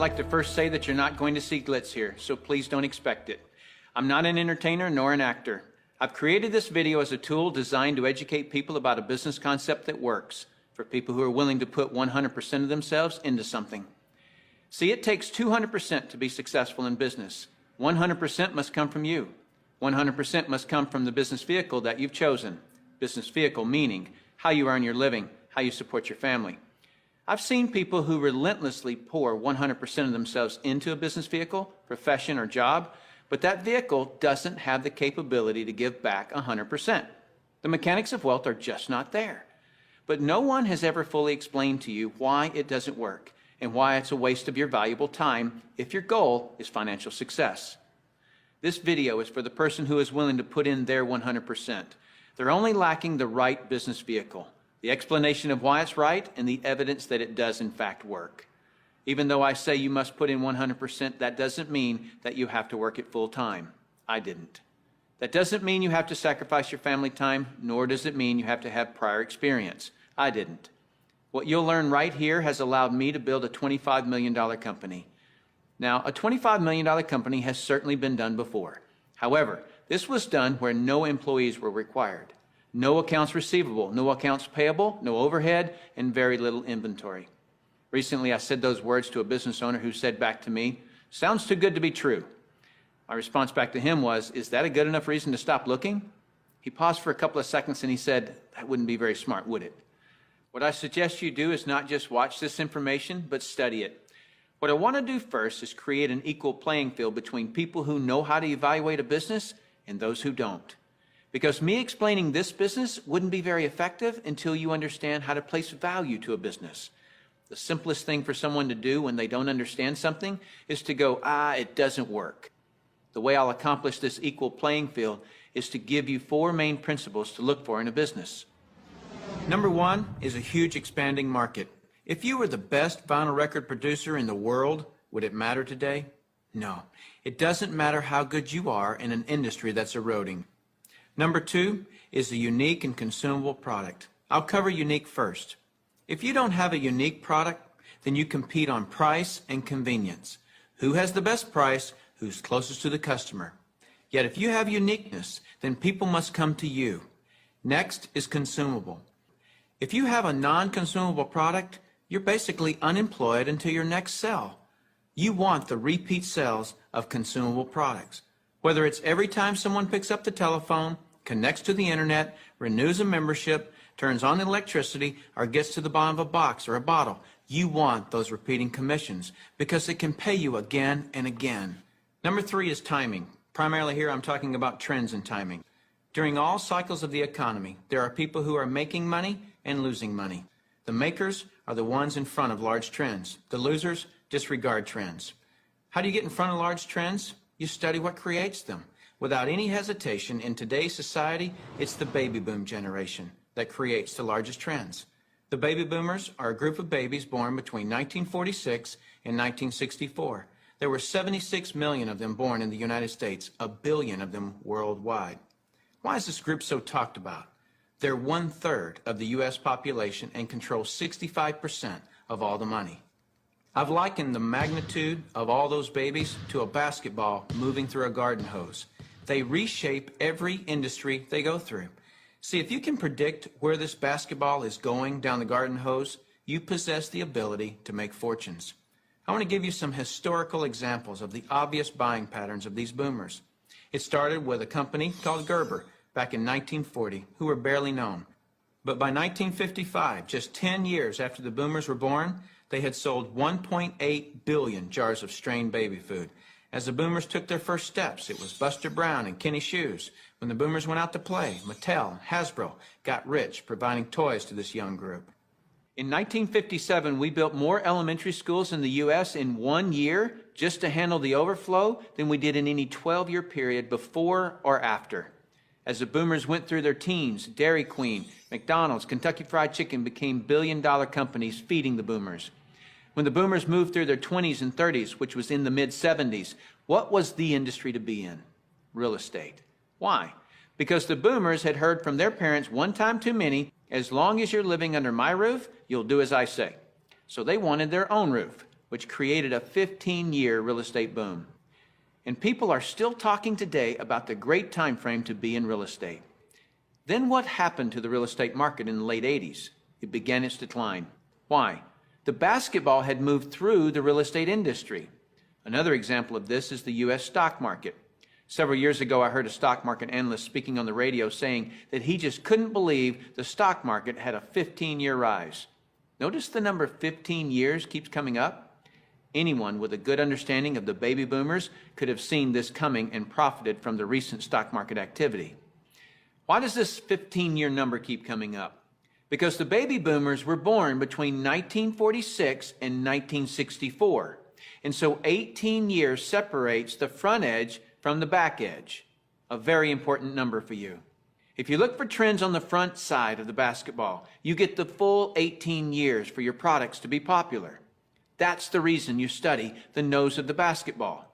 like to first say that you're not going to see glitz here, so please don't expect it. I'm not an entertainer nor an actor. I've created this video as a tool designed to educate people about a business concept that works, for people who are willing to put 100% of themselves into something. See, it takes 200% to be successful in business. 100% must come from you. 100% must come from the business vehicle that you've chosen. Business vehicle meaning how you earn your living, how you support your family. I've seen people who relentlessly pour 100% of themselves into a business vehicle, profession, or job, but that vehicle doesn't have the capability to give back 100%. The mechanics of wealth are just not there. But no one has ever fully explained to you why it doesn't work and why it's a waste of your valuable time if your goal is financial success. This video is for the person who is willing to put in their 100%. They're only lacking the right business vehicle, the explanation of why it's right, and the evidence that it does in fact work. Even though I say you must put in 100%, that doesn't mean that you have to work it full time. I didn't. That doesn't mean you have to sacrifice your family time, nor does it mean you have to have prior experience. I didn't. What you'll learn right here has allowed me to build a $25 million company. Now, a $25 million company has certainly been done before. However, this was done where no employees were required. No accounts receivable, no accounts payable, no overhead, and very little inventory. Recently, I said those words to a business owner who said back to me, "Sounds too good to be true." My response back to him was, "Is that a good enough reason to stop looking?" He paused for a couple of seconds and he said, "That wouldn't be very smart, would it?" What I suggest you do is not just watch this information, but study it. What I want to do first is create an equal playing field between people who know how to evaluate a business and those who don't. Because me explaining this business wouldn't be very effective until you understand how to place value to a business. The simplest thing for someone to do when they don't understand something is to go, it doesn't work. The way I'll accomplish this equal playing field is to give you 4 main principles to look for in a business. Number 1 is a huge expanding market. If you were the best vinyl record producer in the world, would it matter today? No. It doesn't matter how good you are in an industry that's eroding. Number 2 is a unique and consumable product. I'll cover unique first. If you don't have a unique product, then you compete on price and convenience. Who has the best price? Who's closest to the customer? Yet if you have uniqueness, then people must come to you. Next is consumable. If you have a non-consumable product, you're basically unemployed until your next sell. You want the repeat sales of consumable products. Whether it's every time someone picks up the telephone, connects to the internet, renews a membership, turns on electricity, or gets to the bottom of a box or a bottle, you want those repeating commissions because it can pay you again and again. Number 3 is timing. Primarily here I'm talking about trends in timing. During all cycles of the economy, there are people who are making money and losing money. The makers are the ones in front of large trends. The losers disregard trends. How do you get in front of large trends? You study what creates them. Without any hesitation, in today's society, it's the baby boom generation that creates the largest trends. The baby boomers are a group of babies born between 1946 and 1964. There were 76 million of them born in the United States, 1 billion of them worldwide. Why is this group so talked about? They're 1/3 of the U.S. population and control 65% of all the money. I've likened the magnitude of all those babies to a basketball moving through a garden hose. They reshape every industry they go through. See, if you can predict where this basketball is going down the garden hose, you possess the ability to make fortunes. I want to give you some historical examples of the obvious buying patterns of these boomers. It started with a company called Gerber back in 1940, who were barely known. But by 1955, just 10 years after the boomers were born, they had sold 1.8 billion jars of strained baby food. As the boomers took their first steps, it was Buster Brown and Kenny Shoes. When the boomers went out to play, Mattel, Hasbro got rich providing toys to this young group. In 1957, we built more elementary schools in the U.S. in 1 year just to handle the overflow than we did in any 12-year period before or after. As the boomers went through their teens, Dairy Queen, McDonald's, Kentucky Fried Chicken became billion-dollar companies feeding the boomers. When the boomers moved through their 20s and 30s, which was in the mid-70s, what was the industry to be in? Real estate. Why? Because the boomers had heard from their parents one time too many, as long as you're living under my roof, you'll do as I say. So they wanted their own roof. which created a 15-year real estate boom. And people are still talking today about the great time frame to be in real estate. Then what happened to the real estate market in the late 80s? It began its decline. Why? The basketball had moved through the real estate industry. Another example of this is the U.S. stock market. Several years ago, I heard a stock market analyst speaking on the radio saying that he just couldn't believe the stock market had a 15-year rise. Notice the number 15 years keeps coming up. Anyone with a good understanding of the baby boomers could have seen this coming and profited from the recent stock market activity. Why does this 15-year number keep coming up? Because the baby boomers were born between 1946 and 1964. And so 18 years separates the front edge from the back edge. A very important number for you. If you look for trends on the front side of the basketball, you get the full 18 years for your products to be popular. That's the reason you study the nose of the basketball.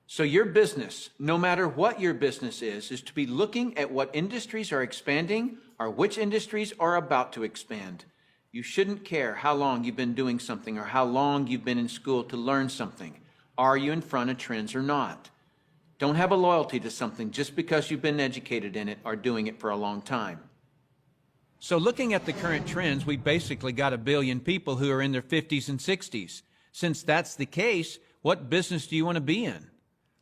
So your business, no matter what your business is to be looking at what industries are expanding or which industries are about to expand. You shouldn't care how long you've been doing something or how long you've been in school to learn something. Are you in front of trends or not? Don't have a loyalty to something just because you've been educated in it or doing it for a long time. So looking at the current trends, we basically got 1 billion people who are in their 50s and 60s. Since that's the case, what business do you want to be in?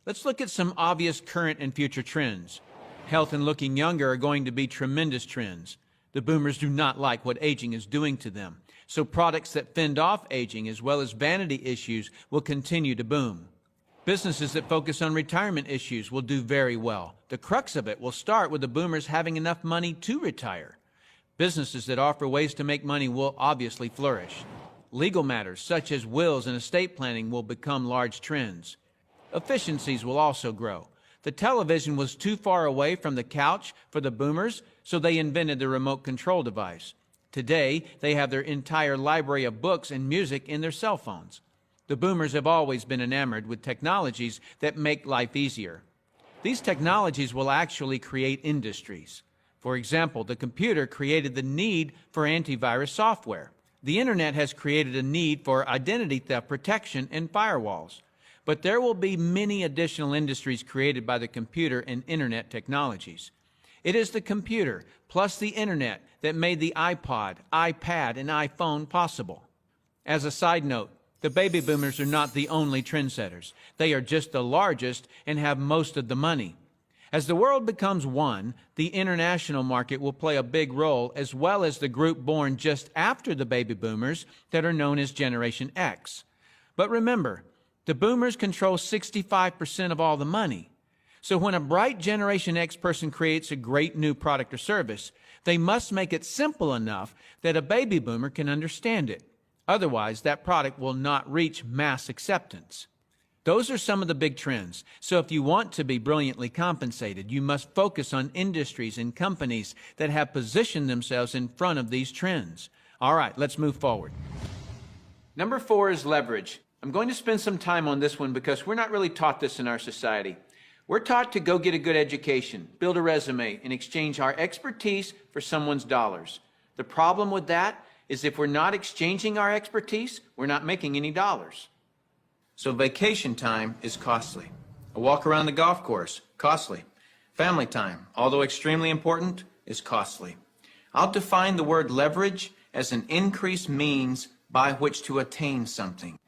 Let's look at some obvious current and future trends. Health and looking younger are going to be tremendous trends. The boomers do not like what aging is doing to them. So products that fend off aging as well as vanity issues will continue to boom. Businesses that focus on retirement issues will do very well. The crux of it will start with the boomers having enough money to retire. Businesses that offer ways to make money will obviously flourish. Legal matters such as wills and estate planning will become large trends. Efficiencies will also grow. The television was too far away from the couch for the boomers, so they invented the remote control device. Today, they have their entire library of books and music in their cell phones. The boomers have always been enamored with technologies that make life easier. These technologies will actually create industries. For example, the computer created the need for antivirus software. The internet has created a need for identity theft protection and firewalls. But there will be many additional industries created by the computer and internet technologies. It is the computer plus the internet that made the iPod, iPad, and iPhone possible. As a side note, the baby boomers are not the only trendsetters. They are just the largest and have most of the money. As the world becomes one, the international market will play a big role, as well as the group born just after the baby boomers that are known as Generation X. But remember, the boomers control 65% of all the money. So when a bright Generation X person creates a great new product or service, they must make it simple enough that a baby boomer can understand it. Otherwise, that product will not reach mass acceptance. Those are some of the big trends. So if you want to be brilliantly compensated, you must focus on industries and companies that have positioned themselves in front of these trends. All right, let's move forward. Number 4 is leverage. I'm going to spend some time on this one because we're not really taught this in our society. We're taught to go get a good education, build a resume, and exchange our expertise for someone's dollars. The problem with that is if we're not exchanging our expertise, we're not making any dollars. So vacation time is costly. A walk around the golf course, costly. Family time, although extremely important, is costly. I'll define the word leverage as an increased means by which to attain something.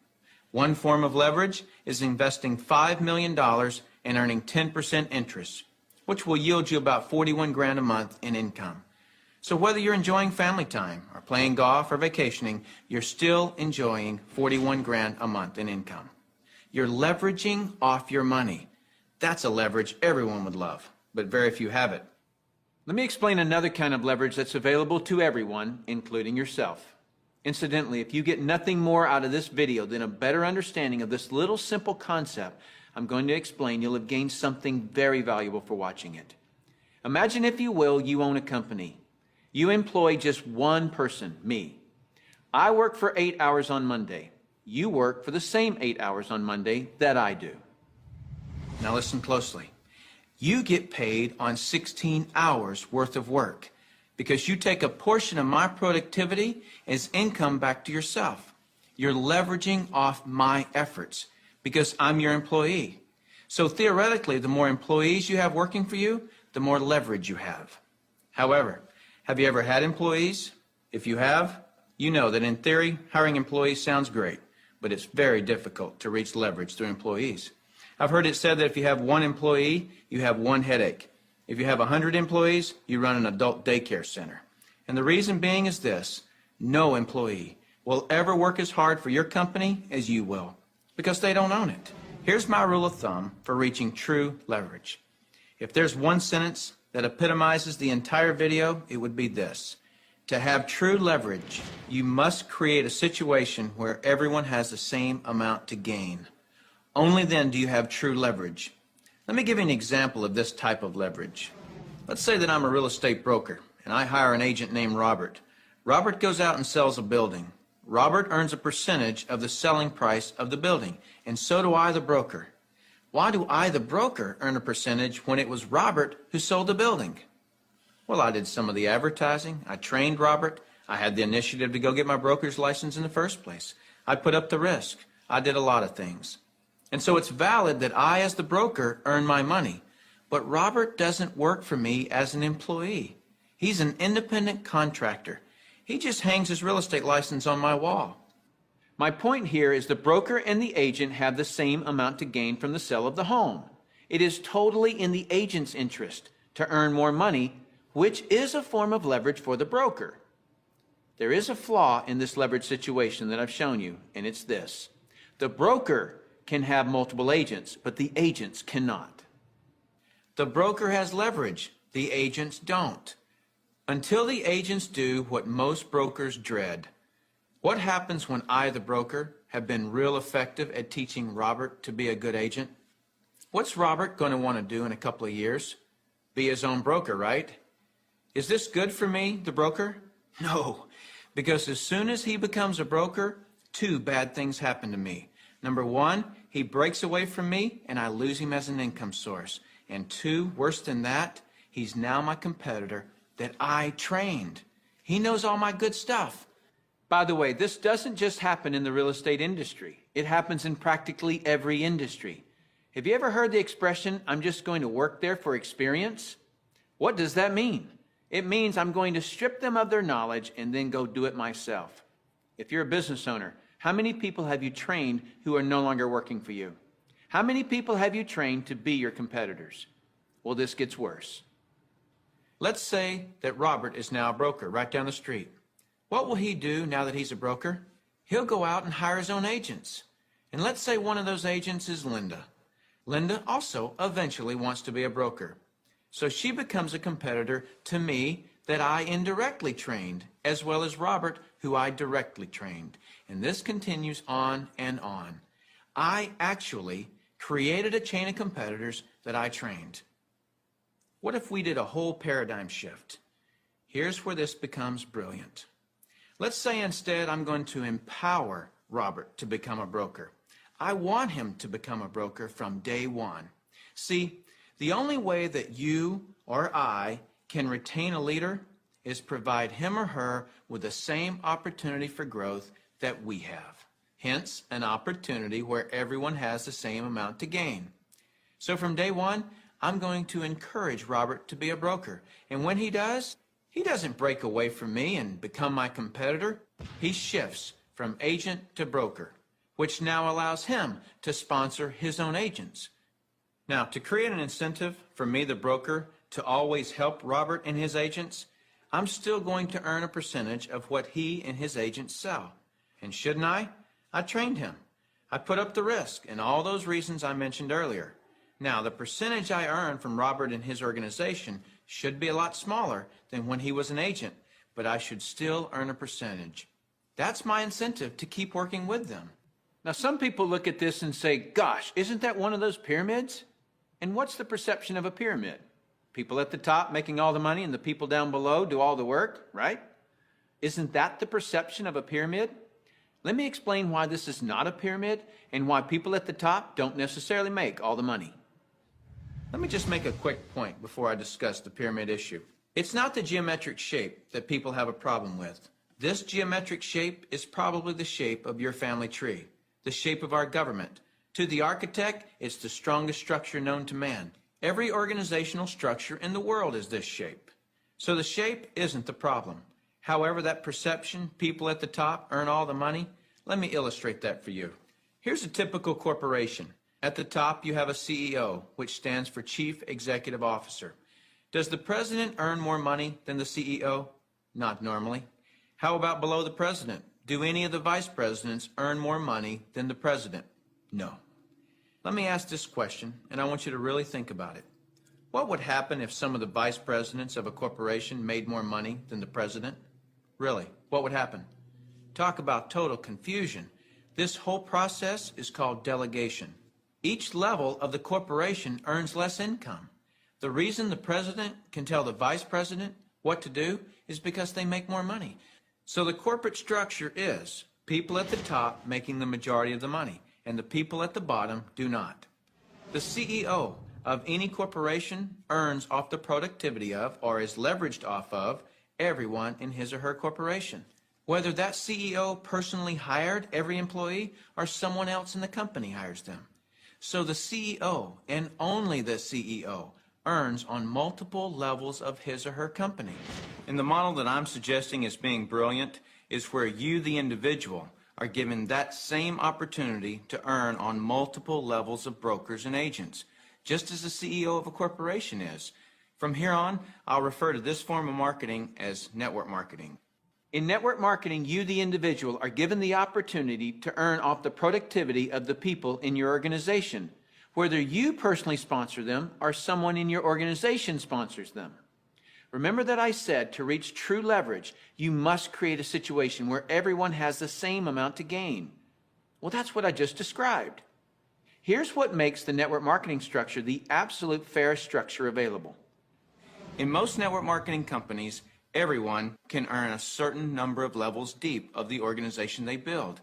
One form of leverage is investing $5 million and earning 10% interest, which will yield you about 41 grand a month in income. So whether you're enjoying family time or playing golf or vacationing, you're still enjoying 41 grand a month in income. You're leveraging off your money. That's a leverage everyone would love, but very few have it. Let me explain another kind of leverage that's available to everyone, including yourself. Incidentally, if you get nothing more out of this video than a better understanding of this little simple concept I'm going to explain, you'll have gained something very valuable for watching it. Imagine, if you will, you own a company. You employ just one person, me. I work for 8 hours on Monday. You work for the same 8 hours on Monday that I do. Now listen closely. You get paid on 16 hours worth of work because you take a portion of my productivity as income back to yourself. You're leveraging off my efforts because I'm your employee. So theoretically, the more employees you have working for you, the more leverage you have. However, have you ever had employees? If you have, you know that in theory, hiring employees sounds great, but it's very difficult to reach leverage through employees. I've heard it said that if you have one employee, you have one headache. If you have 100 employees, you run an adult daycare center. And the reason being is this: no employee will ever work as hard for your company as you will, because they don't own it. Here's my rule of thumb for reaching true leverage. If there's one sentence that epitomizes the entire video, it would be this: to have true leverage, you must create a situation where everyone has the same amount to gain. Only then do you have true leverage. Let me give you an example of this type of leverage. Let's say that I'm a real estate broker and I hire an agent named Robert. Robert goes out and sells a building. Robert earns a percentage of the selling price of the building, and so do I, the broker. Why do I, the broker, earn a percentage when it was Robert who sold the building? Well, I did some of the advertising. I trained Robert. I had the initiative to go get my broker's license in the first place. I put up the risk. I did a lot of things. And so it's valid that I, as the broker, earn my money. But Robert doesn't work for me as an employee. He's an independent contractor. He just hangs his real estate license on my wall. My point here is the broker and the agent have the same amount to gain from the sale of the home. It is totally in the agent's interest to earn more money, which is a form of leverage for the broker. There is a flaw in this leverage situation that I've shown you, and it's this: the broker can have multiple agents, but the agents cannot. The broker has leverage, the agents don't. Until the agents do what most brokers dread. What happens when I, the broker, have been real effective at teaching Robert to be a good agent? What's Robert going to want to do in a couple of years? Be his own broker, right? Is this good for me, the broker? No, because as soon as he becomes a broker, two bad things happen to me. Number one, he breaks away from me and I lose him as an income source. And two, worse than that, he's now my competitor that I trained. He knows all my good stuff. By the way, this doesn't just happen in the real estate industry. It happens in practically every industry. Have you ever heard the expression, "I'm just going to work there for experience"? What does that mean? It means I'm going to strip them of their knowledge and then go do it myself. If you're a business owner, how many people have you trained who are no longer working for you? How many people have you trained to be your competitors? Well, this gets worse. Let's say that Robert is now a broker right down the street. What will he do now that he's a broker? He'll go out and hire his own agents. And let's say one of those agents is Linda. Linda also eventually wants to be a broker. So she becomes a competitor to me that I indirectly trained, as well as Robert, who I directly trained. And this continues on and on. I actually created a chain of competitors that I trained. What if we did a whole paradigm shift? Here's where this becomes brilliant. Let's say instead I'm going to empower Robert to become a broker. I want him to become a broker from day one. See, the only way that you or I can retain a leader is provide him or her with the same opportunity for growth that we have. Hence, an opportunity where everyone has the same amount to gain. So from day one, I'm going to encourage Robert to be a broker. And when he does, he doesn't break away from me and become my competitor. He shifts from agent to broker, which now allows him to sponsor his own agents. Now, to create an incentive for me, the broker, to always help Robert and his agents, I'm still going to earn a percentage of what he and his agents sell. And shouldn't I? I trained him. I put up the risk and all those reasons I mentioned earlier. Now, the percentage I earn from Robert and his organization should be a lot smaller than when he was an agent, but I should still earn a percentage. That's my incentive to keep working with them. Now, some people look at this and say, gosh, isn't that one of those pyramids? And what's the perception of a pyramid? People at the top making all the money and the people down below do all the work, right? Isn't that the perception of a pyramid? Let me explain why this is not a pyramid and why people at the top don't necessarily make all the money. Let me just make a quick point before I discuss the pyramid issue. It's not the geometric shape that people have a problem with. This geometric shape is probably the shape of your family tree, the shape of our government. To the architect, it's the strongest structure known to man. Every organizational structure in the world is this shape. So the shape isn't the problem. However, that perception, people at the top earn all the money, let me illustrate that for you. Here's a typical corporation. At the top, you have a CEO, which stands for Chief Executive Officer. Does the president earn more money than the CEO? Not normally. How about below the president? Do any of the vice presidents earn more money than the president? No. Let me ask this question, and I want you to really think about it. What would happen if some of the vice presidents of a corporation made more money than the president? Really, what would happen? Talk about total confusion. This whole process is called delegation. Each level of the corporation earns less income. The reason the president can tell the vice president what to do is because they make more money. So the corporate structure is people at the top making the majority of the money, and the people at the bottom do not. The CEO of any corporation earns off the productivity of, or is leveraged off of, everyone in his or her corporation. Whether that CEO personally hired every employee or someone else in the company hires them. So the CEO, and only the CEO, earns on multiple levels of his or her company. And the model that I'm suggesting as being brilliant is where you, the individual, are given that same opportunity to earn on multiple levels of brokers and agents, just as the CEO of a corporation is. From here on, I'll refer to this form of marketing as network marketing. In network marketing, you, the individual, are given the opportunity to earn off the productivity of the people in your organization, whether you personally sponsor them or someone in your organization sponsors them. Remember that I said to reach true leverage, you must create a situation where everyone has the same amount to gain. Well, that's what I just described. Here's what makes the network marketing structure the absolute fairest structure available. In most network marketing companies, everyone can earn a certain number of levels deep of the organization they build.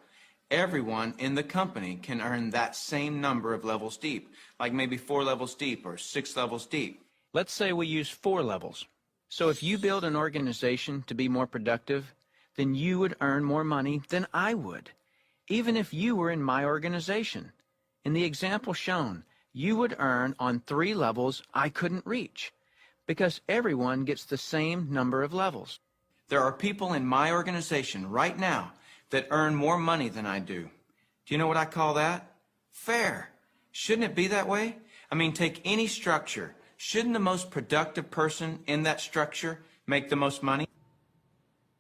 Everyone in the company can earn that same number of levels deep, like maybe 4 levels deep or 6 levels deep. Let's say we use 4 levels. So if you build an organization to be more productive, then you would earn more money than I would, even if you were in my organization. In the example shown, you would earn on 3 levels I couldn't reach, because everyone gets the same number of levels. There are people in my organization right now that earn more money than I do. Do you know what I call that? Fair. Shouldn't it be that way? I mean, take any structure. Shouldn't the most productive person in that structure make the most money?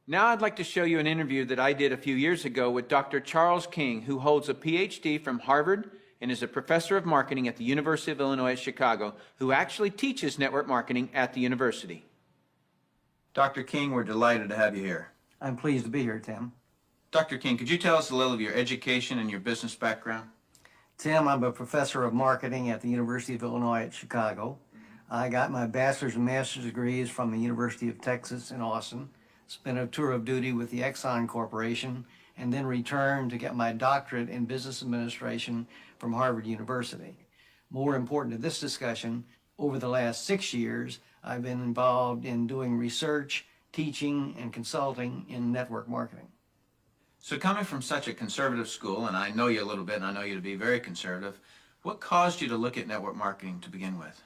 Now I'd like to show you an interview that I did a few years ago with Dr. Charles King, who holds a PhD from Harvard and is a professor of marketing at the University of Illinois at Chicago, who actually teaches network marketing at the university. Dr. King, we're delighted to have you here. I'm pleased to be here, Tim. Dr. King, could you tell us a little of your education and your business background? Tim, I'm a professor of marketing at the University of Illinois at Chicago. I got my bachelor's and master's degrees from the University of Texas in Austin, spent a tour of duty with the Exxon Corporation, and then returned to get my doctorate in business administration from Harvard University. More important to this discussion, over the last 6 years, I've been involved in doing research, teaching, and consulting in network marketing. So coming from such a conservative school, and I know you a little bit, and I know you to be very conservative, what caused you to look at network marketing to begin with?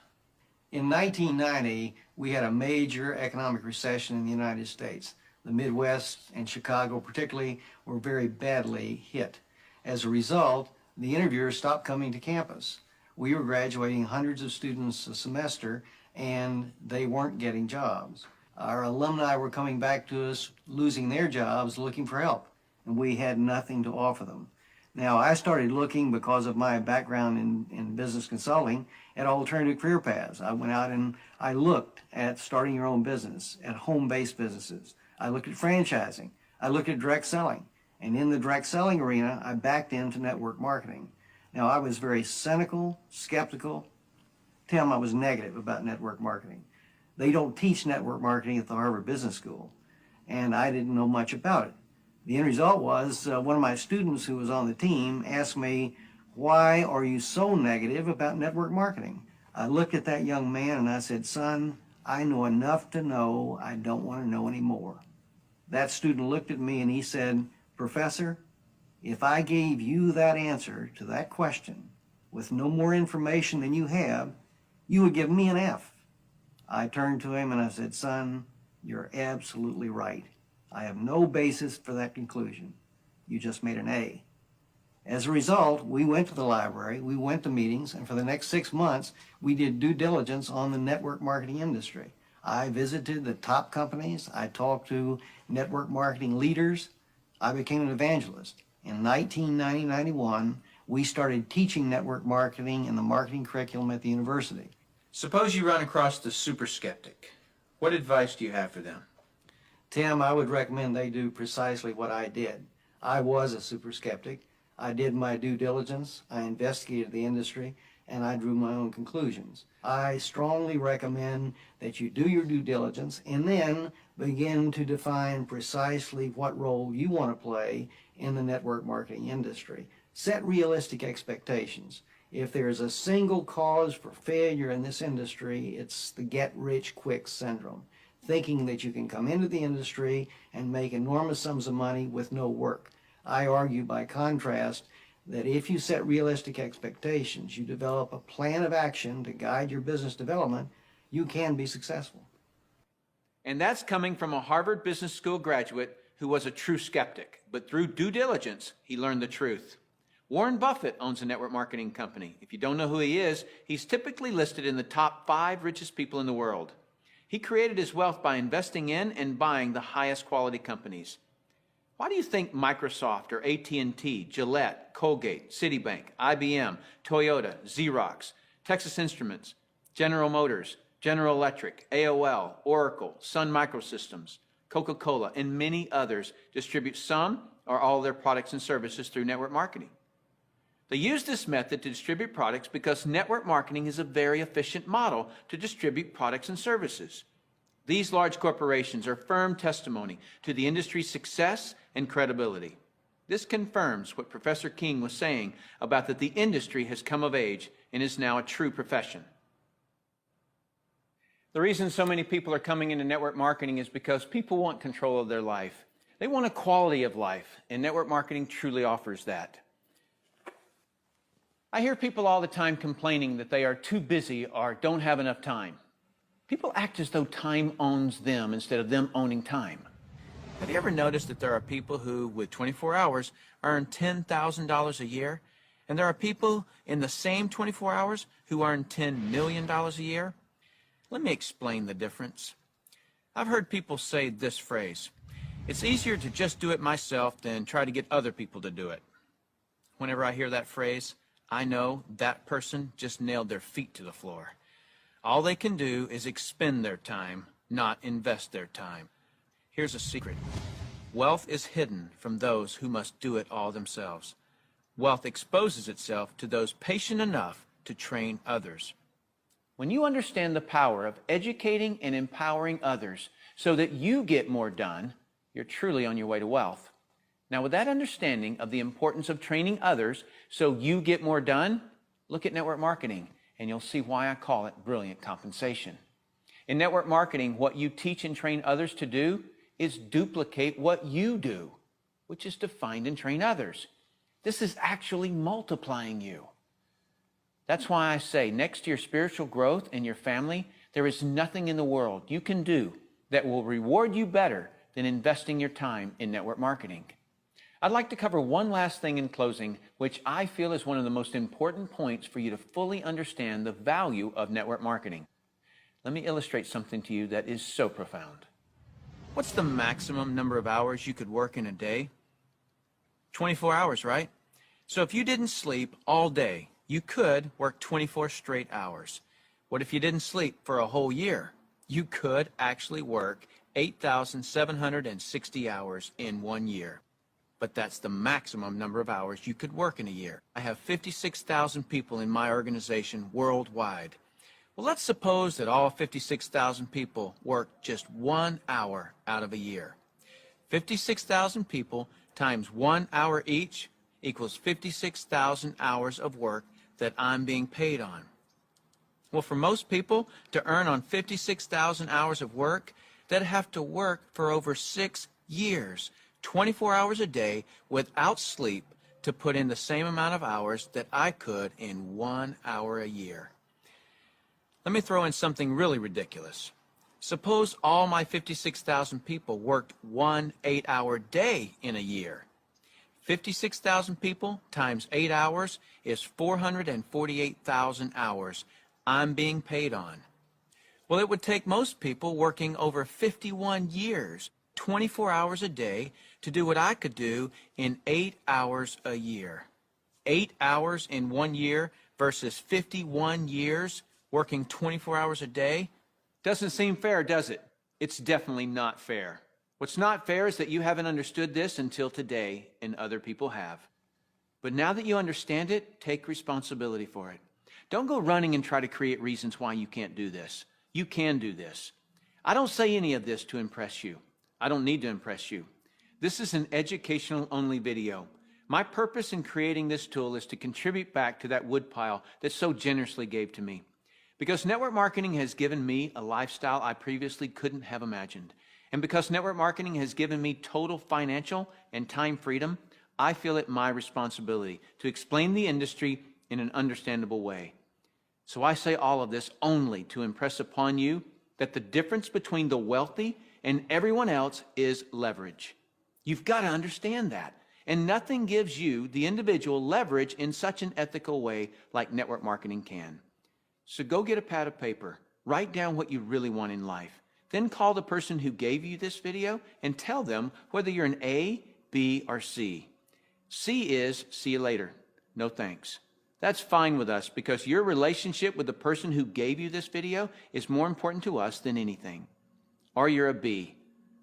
In 1990, we had a major economic recession in the United States. The Midwest and Chicago particularly were very badly hit. As a result, the interviewers stopped coming to campus. We were graduating hundreds of students a semester, and they weren't getting jobs. Our alumni were coming back to us, losing their jobs, looking for help, and we had nothing to offer them. Now, I started looking, because of my background in business consulting, at alternative career paths. I went out and I looked at starting your own business, at home-based businesses. I looked at franchising. I looked at direct selling. And in the direct selling arena, I backed into network marketing. Now, I was very cynical, skeptical. Tim, I was negative about network marketing. They don't teach network marketing at the Harvard Business School, and I didn't know much about it. The end result was one of my students who was on the team asked me, "Why are you so negative about network marketing?" I looked at that young man and I said, "Son, I know enough to know I don't want to know any more." That student looked at me and he said, "Professor, if I gave you that answer to that question with no more information than you have, you would give me an F." I turned to him and I said, "Son, you're absolutely right. I have no basis for that conclusion. You just made an A." As a result, we went to the library, we went to meetings, and for the next 6 months, we did due diligence on the network marketing industry. I visited the top companies, I talked to network marketing leaders, I became an evangelist. In 1990-91, we started teaching network marketing in the marketing curriculum at the university. Suppose you run across the super skeptic. What advice do you have for them? Tim, I would recommend they do precisely what I did. I was a super skeptic. I did my due diligence, I investigated the industry, and I drew my own conclusions. I strongly recommend that you do your due diligence and then begin to define precisely what role you want to play in the network marketing industry. Set realistic expectations. If there's a single cause for failure in this industry, it's the get-rich-quick syndrome, thinking that you can come into the industry and make enormous sums of money with no work. I argue, by contrast, that if you set realistic expectations, you develop a plan of action to guide your business development, you can be successful. And that's coming from a Harvard Business School graduate who was a true skeptic, but through due diligence, he learned the truth. Warren Buffett owns a network marketing company. If you don't know who he is, he's typically listed in the top 5 richest people in the world. He created his wealth by investing in and buying the highest quality companies. Why do you think Microsoft or AT&T, Gillette, Colgate, Citibank, IBM, Toyota, Xerox, Texas Instruments, General Motors, General Electric, AOL, Oracle, Sun Microsystems, Coca-Cola, and many others distribute some or all of their products and services through network marketing? They use this method to distribute products because network marketing is a very efficient model to distribute products and services. These large corporations are firm testimony to the industry's success and credibility. This confirms what Professor King was saying about that the industry has come of age and is now a true profession. The reason so many people are coming into network marketing is because people want control of their life. They want a quality of life, and network marketing truly offers that. I hear people all the time complaining that they are too busy or don't have enough time. People act as though time owns them instead of them owning time. Have you ever noticed that there are people who, with 24 hours, earn $10,000 a year? And there are people in the same 24 hours who earn $10 million a year? Let me explain the difference. I've heard people say this phrase: "It's easier to just do it myself than try to get other people to do it." Whenever I hear that phrase, I know that person just nailed their feet to the floor. All they can do is expend their time, not invest their time. Here's a secret. Wealth is hidden from those who must do it all themselves. Wealth exposes itself to those patient enough to train others. When you understand the power of educating and empowering others so that you get more done, you're truly on your way to wealth. Now, with that understanding of the importance of training others so you get more done, look at network marketing, and you'll see why I call it brilliant compensation. In network marketing, what you teach and train others to do is duplicate what you do, which is to find and train others. This is actually multiplying you. That's why I say, next to your spiritual growth and your family, there is nothing in the world you can do that will reward you better than investing your time in network marketing. I'd like to cover one last thing in closing, which I feel is one of the most important points for you to fully understand the value of network marketing. Let me illustrate something to you that is so profound. What's the maximum number of hours you could work in a day? 24 hours, right? So if you didn't sleep all day, you could work 24 straight hours. What if you didn't sleep for a whole year? You could actually work 8,760 hours in 1 year. But that's the maximum number of hours you could work in a year. I have 56,000 people in my organization worldwide. Well, let's suppose that all 56,000 people work just 1 hour out of a year. 56,000 people times 1 hour each equals 56,000 hours of work that I'm being paid on. Well, for most people to earn on 56,000 hours of work, they'd have to work for over 6 years, 24 hours a day without sleep to put in the same amount of hours that I could in 1 hour a year. Let me throw in something really ridiculous. Suppose all my 56,000 people worked 1 8-hour day in a year. 56,000 people times 8 hours is 448,000 hours I'm being paid on. Well, it would take most people working over 51 years, 24 hours a day, to do what I could do in 8 hours a year. 8 hours in 1 year versus 51 years working 24 hours a day? Doesn't seem fair, does it? It's definitely not fair. What's not fair is that you haven't understood this until today, and other people have. But now that you understand it, take responsibility for it. Don't go running and try to create reasons why you can't do this. You can do this. I don't say any of this to impress you. I don't need to impress you. This is an educational-only video. My purpose in creating this tool is to contribute back to that woodpile that so generously gave to me. Because network marketing has given me a lifestyle I previously couldn't have imagined. And because network marketing has given me total financial and time freedom, I feel it my responsibility to explain the industry in an understandable way. So I say all of this only to impress upon you that the difference between the wealthy and everyone else is leverage. You've got to understand that. And nothing gives you, the individual, leverage in such an ethical way like network marketing can. So go get a pad of paper, write down what you really want in life, then call the person who gave you this video and tell them whether you're an A, B, or C. C is see you later, no thanks. That's fine with us because your relationship with the person who gave you this video is more important to us than anything. Or you're a B.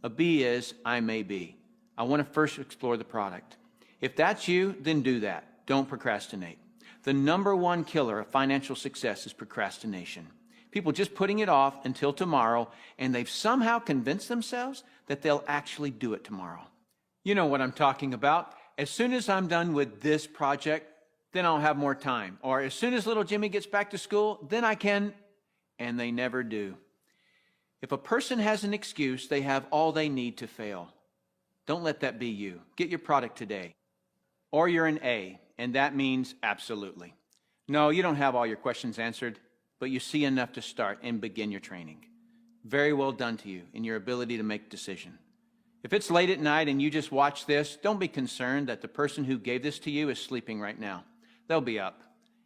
A B is I may be. I want to first explore the product. If that's you, then do that. Don't procrastinate. The #1 killer of financial success is procrastination. People just putting it off until tomorrow, and they've somehow convinced themselves that they'll actually do it tomorrow. You know what I'm talking about. As soon as I'm done with this project, then I'll have more time. Or as soon as little Jimmy gets back to school, then I can, and they never do. If a person has an excuse, they have all they need to fail. Don't let that be you. Get your product today. Or you're an A, and that means absolutely. No, you don't have all your questions answered, but you see enough to start and begin your training. Very well done to you in your ability to make a decision. If it's late at night and you just watch this, don't be concerned that the person who gave this to you is sleeping right now. They'll be up.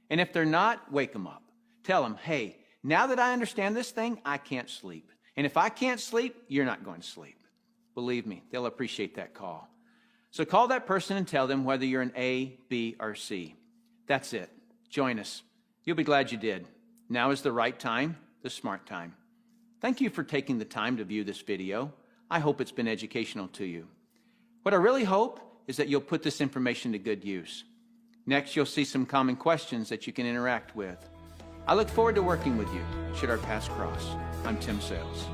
And if they're not, wake them up. Tell them, hey, now that I understand this thing, I can't sleep. And if I can't sleep, you're not going to sleep. Believe me, they'll appreciate that call. So call that person and tell them whether you're an A, B, or C. That's it. Join us. You'll be glad you did. Now is the right time, the smart time. Thank you for taking the time to view this video. I hope it's been educational to you. What I really hope is that you'll put this information to good use. Next, you'll see some common questions that you can interact with. I look forward to working with you, should our paths cross. I'm Tim Sales.